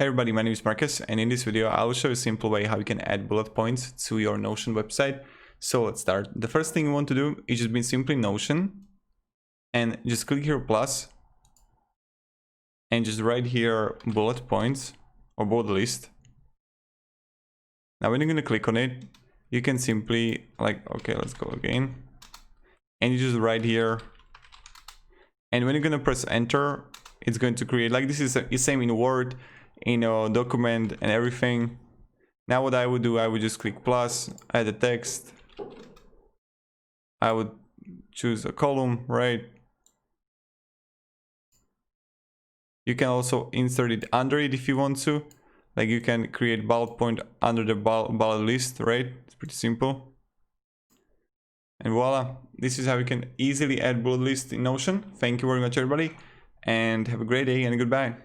Hey everybody, my name is Marcus, and in this video I will show you a simple way how you can add bullet points to your Notion website. So let's start. The first thing you want to do is just be simply Notion and just click here plus and just write here bullet points or bullet list. Now when you're going to click on it, you can simply okay, let's go again, and you just write here, and when you're going to press enter, it's going to create like this is the same in Word, in a document and everything. Now what I would do, I would just click plus, add the text, I would choose a column, right? You can also insert it under it if you want to, like you can create bullet point under the bullet list, right? It's pretty simple. And voila, this is how you can easily add bullet list in Notion. Thank you very much everybody, and have a great day and goodbye.